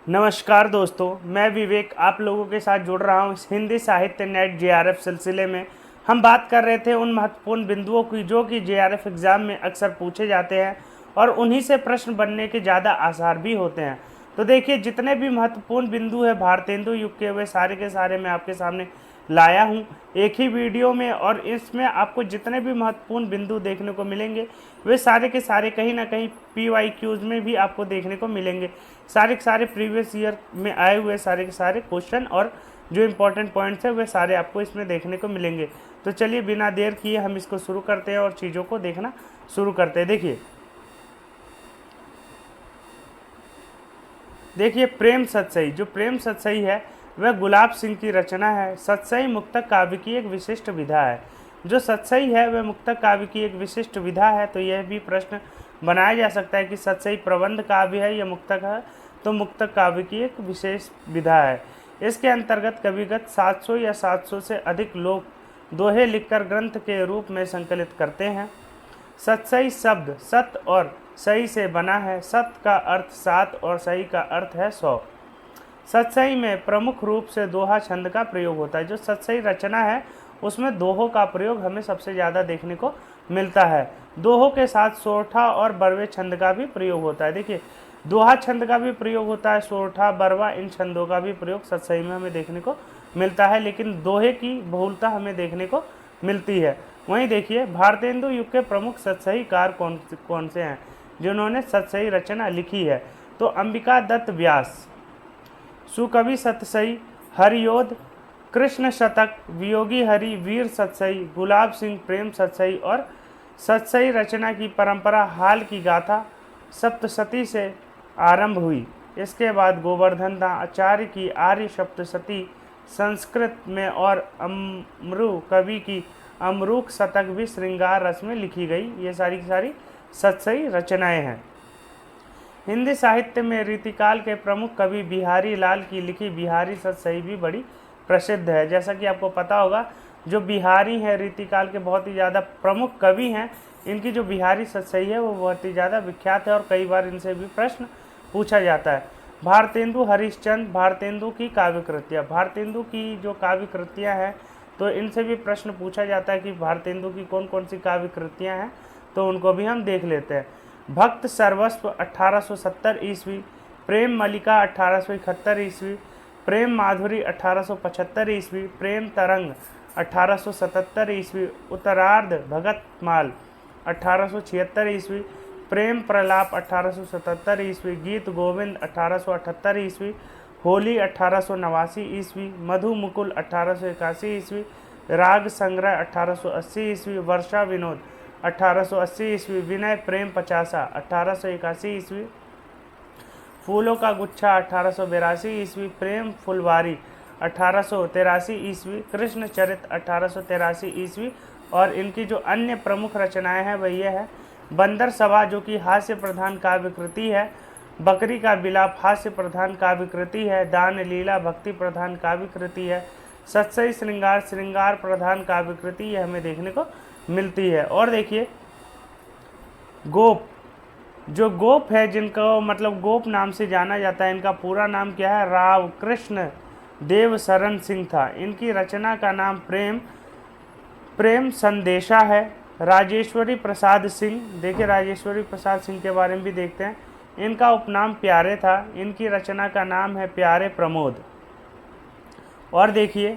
नमस्कार दोस्तों, मैं विवेक आप लोगों के साथ जुड़ रहा हूँ इस हिंदी साहित्य नेट जेआरएफ सिलसिले में। हम बात कर रहे थे उन महत्वपूर्ण बिंदुओं की जो कि जेआरएफ एग्ज़ाम में अक्सर पूछे जाते हैं और उन्हीं से प्रश्न बनने के ज़्यादा आसार भी होते हैं। तो देखिए, जितने भी महत्वपूर्ण बिंदु है भारतेंदु युग के, वे सारे के सारे मैं आपके सामने लाया हूँ एक ही वीडियो में। और इसमें आपको जितने भी महत्वपूर्ण बिंदु देखने को मिलेंगे वे सारे के सारे कहीं ना कहीं PYQs में भी आपको देखने को मिलेंगे। सारे के सारे प्रीवियस ईयर में आए हुए सारे के सारे क्वेश्चन और जो इम्पोर्टेंट पॉइंट्स हैं वे सारे आपको इसमें देखने को मिलेंगे। तो चलिए बिना देर किए हम इसको शुरू करते हैं और चीज़ों को देखना शुरू करते हैं। देखिए प्रेम सतसई, जो प्रेम सतसई है वह गुलाब सिंह की रचना है। सतसई मुक्तक काव्य की एक विशिष्ट विधा है। जो सतसई है वह मुक्तक काव्य की एक विशिष्ट विधा है। तो यह भी प्रश्न बनाया जा सकता है कि सतसई प्रबंध काव्य है या मुक्तक है, तो मुक्तक काव्य की एक विशेष विधा है। इसके अंतर्गत कविगत 700 या 700 से अधिक लोग दोहे लिखकर ग्रंथ के रूप में संकलित करते हैं। सतसई शब्द सत और सही से बना है। सत का अर्थ 7 और सही का अर्थ है 100। सतसई में प्रमुख रूप से दोहा छंद का प्रयोग होता है। जो सतसई रचना है उसमें दोहों का प्रयोग हमें सबसे ज़्यादा देखने को मिलता है। दोहों के साथ सोरठा और बरवे छंद का भी प्रयोग होता है। देखिए, दोहा छंद का भी प्रयोग होता है, सोरठा बरवा इन छंदों का भी प्रयोग सतसई में हमें देखने को मिलता है, लेकिन दोहे की बहुलता हमें देखने को मिलती है। वहीं देखिए, भारतेंदु युग के प्रमुख सतसईकार कौन से हैं जिन्होंने सतसई रचना लिखी है। तो अंबिका दत्त व्यास, सुकवि सतसई, हरियोध, कृष्ण शतक, वियोगी हरि, वीर सतसई, गुलाब सिंह प्रेम सतसई और सतसई रचना की परंपरा हाल की गाथा सप्तशती से आरंभ हुई। इसके बाद गोवर्धन दास आचार्य की आर्य सप्तशती संस्कृत में और अमरू कवि की अमरूक शतक भी श्रृंगार रस में लिखी गई। ये सारी की सारी सतसई रचनाएं हैं। हिंदी साहित्य में रीतिकाल के प्रमुख कवि बिहारी लाल की लिखी बिहारी सतसई भी बड़ी प्रसिद्ध है। जैसा कि आपको पता होगा, जो बिहारी हैं रीतिकाल के बहुत ही ज़्यादा प्रमुख कवि हैं, इनकी जो बिहारी सतसई है वो बहुत ही ज़्यादा विख्यात है और कई बार इनसे भी प्रश्न पूछा जाता है। भारतेंदु हरिश्चंद्र, भारतेंदु की काव्य कृतियाँ, भारतेंदु की जो काव्य कृतियाँ हैं तो इनसे भी प्रश्न पूछा जाता है कि भारतेंदु की कौन कौन सी काव्य कृतियाँ हैं, तो उनको भी हम देख लेते हैं। भक्त सर्वस्व 1870 ईस्वी, प्रेम मलिका 1871 ईस्वी, प्रेम माधुरी 1875 ईस्वी, प्रेम तरंग 1877 ईस्वी, उत्तरार्ध भगत माल 1876 ईस्वी, प्रेम प्रलाप 1877 ईस्वी, गीत गोविंद 1878 ईस्वी, होली 1889 ईस्वी, मधु मुकुल 1881 ईस्वी, राग संग्रह 1880 ईस्वी, वर्षा विनोद 1880 ईस्वी, विनय प्रेम पचासा 1881 ईस्वी, फूलों का गुच्छा 1882 ईस्वी, प्रेम फुलवारी 1883 ईस्वी, कृष्ण चरित 1883 ईस्वी। और इनकी जो अन्य प्रमुख रचनाएं हैं वह यह है बंदर सभा, जो कि हास्य प्रधान काव्य कृति है, बकरी का बिलाप हास्य प्रधान काव्य कृति है, दान लीला भक्ति प्रधान काव्य कृति है, सतसई श्रृंगार श्रृंगार प्रधान काव्य कृति यह हमें देखने को मिलती है। और देखिए, गोप, जो गोप है जिनको मतलब गोप नाम से जाना जाता है, इनका पूरा नाम क्या है, राव कृष्ण देव शरण सिंह था। इनकी रचना का नाम प्रेम संदेशा है। राजेश्वरी प्रसाद सिंह, देखिए राजेश्वरी प्रसाद सिंह के बारे में भी देखते हैं। इनका उपनाम प्यारे था। इनकी रचना का नाम है प्यारे प्रमोद। और देखिए,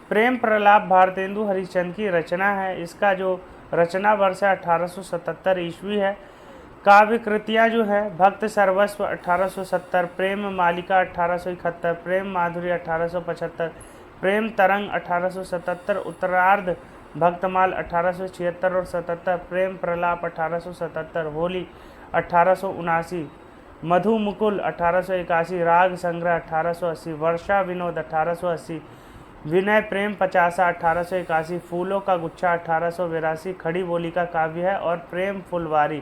प्रेम प्रलाप भारतेंदु हरिश्चंद्र की रचना है। इसका जो रचना वर्ष है 1877 ईस्वी है। काव्य कृतियाँ जो है भक्त सर्वस्व 1870, प्रेम मालिका 1871, प्रेम माधुरी 1875, प्रेम तरंग 1877, उत्तरार्ध भक्तमाल 1876 और 77, प्रेम प्रलाप 1877, होली 1879, मधु मुकुल 1881, राग संग्रह 1880, वर्षा विनोद 1880, विनय प्रेम पचासा 1881, फूलों का गुच्छा 1882, खड़ी बोली का काव्य है, और प्रेम फुलवारी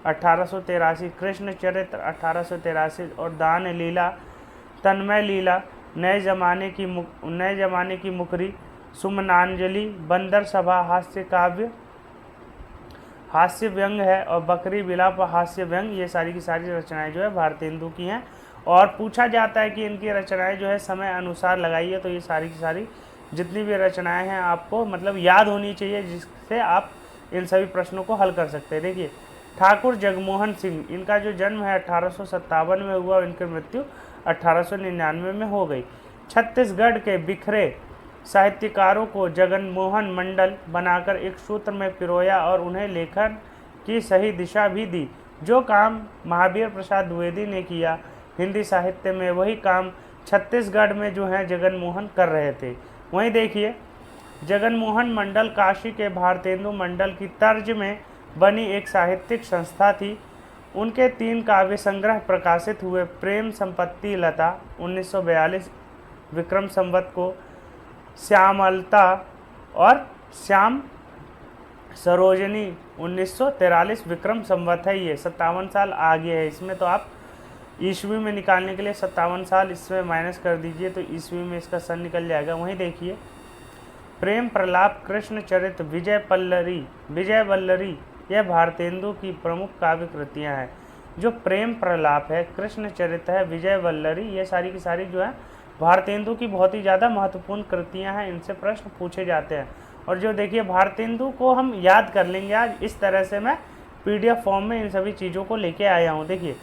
1883, कृष्ण चरित्र 1883 और दान लीला तन्मय लीला, नए जमाने की मुकरी, सुमनांजलि, बंदर सभा हास्य काव्य, हास्य व्यंग है, और बकरी विलाप हास्य व्यंग, ये सारी की सारी रचनाएं जो है भारतेंदु की हैं। और पूछा जाता है कि इनकी रचनाएं जो है समय अनुसार लगाइए, तो ये सारी की सारी जितनी भी रचनाएं हैं आपको मतलब याद होनी चाहिए, जिससे आप इन सभी प्रश्नों को हल कर सकते हैं। देखिए, ठाकुर जगमोहन सिंह, इनका जो जन्म है 1857 में हुआ और इनकी मृत्यु 1899 में हो गई। छत्तीसगढ़ के बिखरे साहित्यकारों को जगनमोहन मंडल बनाकर एक सूत्र में पिरोया और उन्हें लेखन की सही दिशा भी दी। जो काम महावीर प्रसाद द्विवेदी ने किया हिंदी साहित्य में, वही काम छत्तीसगढ़ में जो है जगनमोहन कर रहे थे। वहीं देखिए, जगनमोहन मंडल काशी के भारतेंदु मंडल की तर्ज में बनी एक साहित्यिक संस्था थी। उनके 3 काव्य संग्रह प्रकाशित हुए। प्रेम संपत्ति लता 1942 विक्रम संवत को, श्यामलता और श्याम सरोजनी 1943 विक्रम संवत है। ये 57 साल आगे है। इसमें तो आप ईस्वी में निकालने के लिए 57 साल इसमें माइनस कर दीजिए तो ईस्वी में इसका सन निकल जाएगा। वहीं देखिए, प्रेम प्रलाप, कृष्ण चरित, विजय वल्लरी यह भारतेंदु की प्रमुख काव्य कृतियाँ हैं। जो प्रेम प्रलाप है, कृष्ण चरित है, विजय वल्लरी, ये सारी की सारी जो है भारतेंदु की बहुत ही ज़्यादा महत्वपूर्ण कृतियाँ हैं। इनसे प्रश्न पूछे जाते हैं। और जो देखिए, भारतेंदु को हम याद कर लेंगे आज, इस तरह से मैं PDF फॉर्म में इन सभी चीज़ों को लेके आया हूँ। देखिए,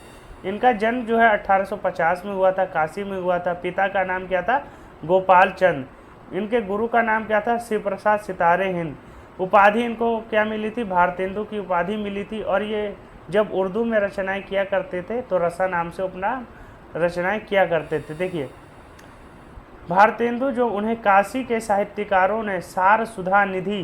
इनका जन्म जो है 1850 में हुआ था, काशी में हुआ था। पिता का नाम क्या था? गोपाल चंद। इनके गुरु का नाम क्या था? शिव प्रसाद सितारे हिंद। उपाधि इनको क्या मिली थी? भारतेंदु की उपाधि मिली थी। और ये जब उर्दू में रचनाएं किया करते थे तो रसा नाम से अपना रचनाएं किया करते थे। देखिए, भारतेंदु जो उन्हें काशी के साहित्यकारों ने सार सुधा निधि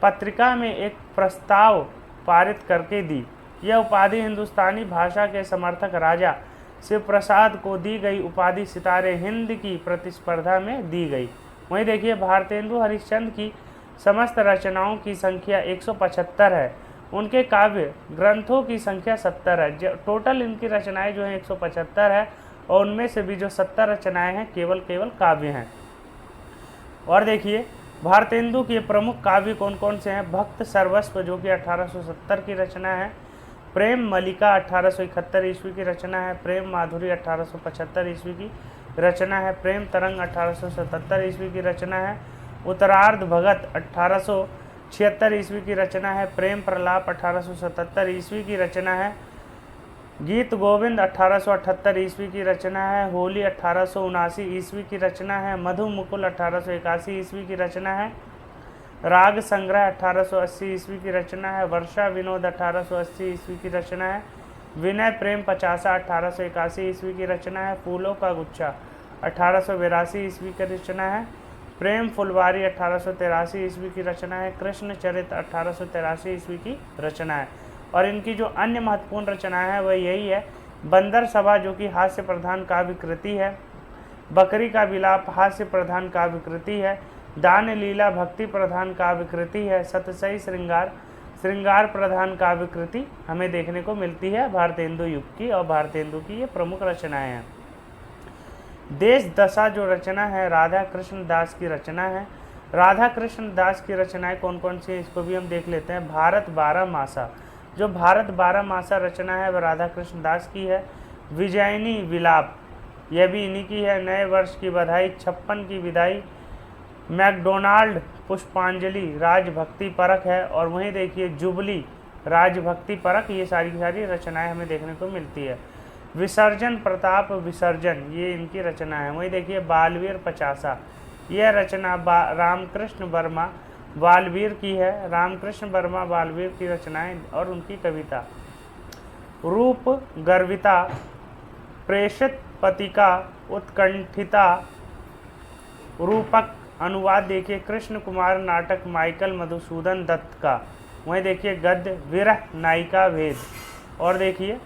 पत्रिका में एक प्रस्ताव पारित करके दी। यह उपाधि हिंदुस्तानी भाषा के समर्थक राजा शिव प्रसाद को दी गई उपाधि सितारे हिंद की प्रतिस्पर्धा में दी गई। वहीं देखिए, भारतेंदु हरिश्चंद्र की समस्त रचनाओं की संख्या 175 है। उनके काव्य ग्रंथों की संख्या 70 है। टोटल इनकी रचनाएं जो हैं 175 है, और उनमें से भी जो 70 रचनाएं हैं केवल काव्य हैं। और देखिए, भारतेंदु के प्रमुख काव्य कौन कौन से हैं? भक्त सर्वस्व जो कि 1870 की रचना है। प्रेम मलिका 1871 ईस्वी की रचना है। प्रेम माधुरी 1875 ईस्वी की रचना है। प्रेम तरंग 1877 ईस्वी की रचना है। उत्तरार्ध भगत 1876 ईस्वी की रचना है। प्रेम प्रलाप 1877 ईस्वी की रचना है। गीत गोविंद 1878 ईस्वी की रचना है। होली 1879 ईस्वी की रचना है। मधु मुकुल 1881 ईस्वी की रचना है। राग संग्रह 1880 ईस्वी की रचना है। वर्षा विनोद 1880 ईस्वी की रचना है। विनय प्रेम 50 1881 ईस्वी की रचना है। फूलों का गुच्छा 1882 ईस्वी की रचना है। प्रेम फुलवारी 1883 ईस्वी की रचना है। कृष्ण चरित 1883 ईस्वी की रचना है। और इनकी जो अन्य महत्वपूर्ण रचनाएं हैं वह यही है। बंदर सभा जो कि हास्य प्रधान काव्य कृति है। बकरी का विलाप हास्य प्रधान काव्य कृति है। दान लीला भक्ति प्रधान काव्य कृति है। सतसई श्रृंगार प्रधान काव्य कृति हमें देखने को मिलती है भारतेंदु युग की, और भारतेंदु की ये प्रमुख रचनाएं हैं। देश दशा जो रचना है राधा कृष्ण दास की रचना है। राधा कृष्ण दास की रचनाएं कौन कौन सी है इसको भी हम देख लेते हैं। भारत 12 मासा, जो भारत 12 मासा रचना है वह राधा कृष्ण दास की है। विजयनी विलाप, यह भी इन्हीं की है। नए वर्ष की बधाई, 56 की विदाई, मैकडोनाल्ड पुष्पांजलि राजभक्ति परक है। और वहीं देखिए, जुबली राजभक्ति परक, ये सारी की सारी रचनाएं हमें देखने को मिलती है। विसर्जन प्रताप विसर्जन, ये इनकी रचना है। वहीं देखिए, बालवीर 50, यह रचना रामकृष्ण वर्मा बालवीर की है। रामकृष्ण वर्मा बालवीर की रचनाएं और उनकी कविता। रूप गर्विता, प्रेषित पतिका, उत्कंठिता, रूपक। अनुवाद देखिए, कृष्ण कुमार नाटक माइकल मधुसूदन दत्त का। वहीं देखिए, गद्य विरह नायिका भेद। और देखिए,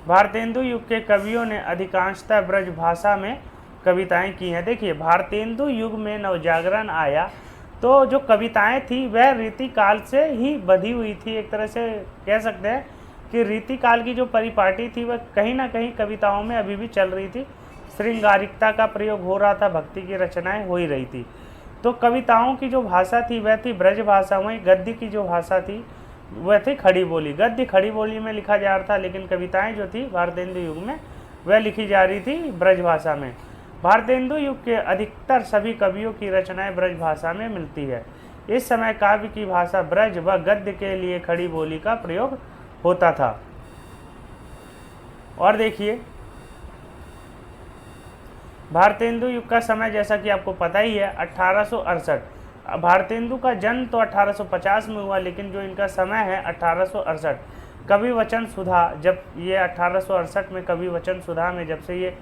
भारतेंदु युग के कवियों ने अधिकांशतः ब्रज भाषा में कविताएं की हैं। देखिए, भारतेंदु युग में नवजागरण आया तो जो कविताएं थी वह रीति काल से ही बधी हुई थी। एक तरह से कह सकते हैं कि रीति काल की जो परिपाटी थी वह कहीं ना कहीं कविताओं में अभी भी चल रही थी। श्रृंगारिकता का प्रयोग हो रहा था, भक्ति की रचनाएं हो ही रही थी। तो कविताओं की जो भाषा थी वह थी ब्रज भाषा, वहीं गद्य की जो भाषा थी वह थी खड़ी बोली। गद्य खड़ी बोली में लिखा जा रहा था, लेकिन कविताएं जो थी भारतेंदु युग में वह लिखी जा रही थी ब्रज भाषा में। भारतेंदु युग के अधिकतर सभी कवियों की रचनाएं ब्रज भाषा में मिलती है। इस समय काव्य की भाषा ब्रज व गद्य के लिए खड़ी बोली का प्रयोग होता था। और देखिए, भारतेंदु युग का समय जैसा कि आपको पता ही है 1868। भारतेंदु का जन्म तो 1850 में हुआ, लेकिन जो इनका समय है 1868। कवि वचन सुधा, जब ये 1868 में कवि वचन सुधा में जब से ये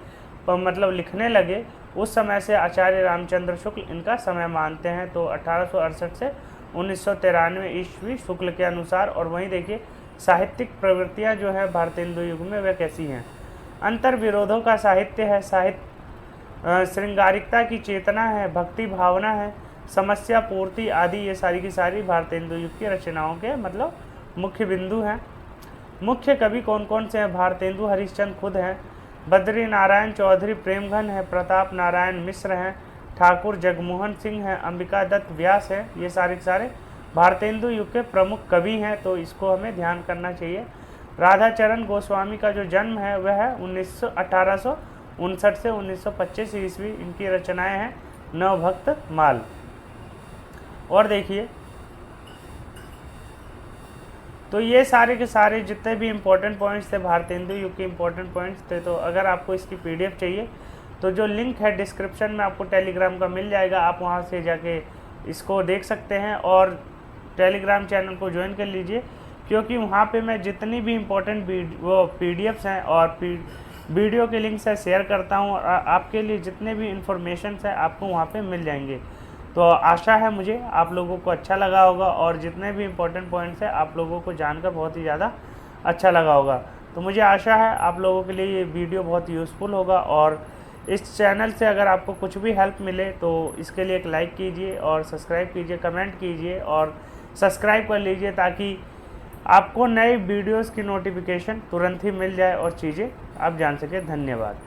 मतलब लिखने लगे, उस समय से आचार्य रामचंद्र शुक्ल इनका समय मानते हैं। तो 1868 से 1993 ईस्वी शुक्ल के अनुसार। और वहीं देखिए साहित्यिक प्रवृत्तियां जो है भारतेंदु युग में वह कैसी हैं। अंतर विरोधों का साहित्य है, श्रृंगारिकता की चेतना है, भक्ति भावना है, समस्या पूर्ति आदि, ये सारी की सारी भारतेंदु युग की रचनाओं के मतलब मुख्य बिंदु हैं। मुख्य कवि कौन कौन से हैं? भारतेंदु हरिश्चंद्र खुद हैं, बद्री नारायण चौधरी प्रेमघन है, प्रताप नारायण मिश्र हैं, ठाकुर जगमोहन सिंह हैं, अंबिका दत्त व्यास हैं। ये सारे के सारे भारतेंदु युग के प्रमुख कवि हैं, तो इसको हमें ध्यान करना चाहिए। राधाचरण गोस्वामी का जो जन्म है वह है 1859 से 1925 ईस्वी। इनकी रचनाएं हैं नवभक्त माल। और देखिए, तो ये सारे के सारे जितने भी इम्पोर्टेंट पॉइंट्स थे भारतेंदु युग के इम्पोर्टेंट पॉइंट्स थे। तो अगर आपको इसकी PDF चाहिए तो जो लिंक है डिस्क्रिप्शन में आपको टेलीग्राम का मिल जाएगा, आप वहाँ से जाके इसको देख सकते हैं और टेलीग्राम चैनल को ज्वाइन कर लीजिए, क्योंकि वहाँ पे मैं जितनी भी इम्पोर्टेंट PDFs हैं और वीडियो के लिंक से शेयर करता हूँ, और आपके लिए जितने भी इंफॉर्मेशन है आपको वहाँ पे मिल जाएंगे। तो आशा है मुझे आप लोगों को अच्छा लगा होगा, और जितने भी इम्पोर्टेंट पॉइंट्स हैं आप लोगों को जानकर बहुत ही ज़्यादा अच्छा लगा होगा। तो मुझे आशा है आप लोगों के लिए ये वीडियो बहुत यूज़फुल होगा, और इस चैनल से अगर आपको कुछ भी हेल्प मिले तो इसके लिए एक लाइक कीजिए और सब्सक्राइब कीजिए, कमेंट कीजिए और सब्सक्राइब कर लीजिए, ताकि आपको नए वीडियोज़ की नोटिफिकेशन तुरंत ही मिल जाए और चीज़ें आप जान सकें। धन्यवाद।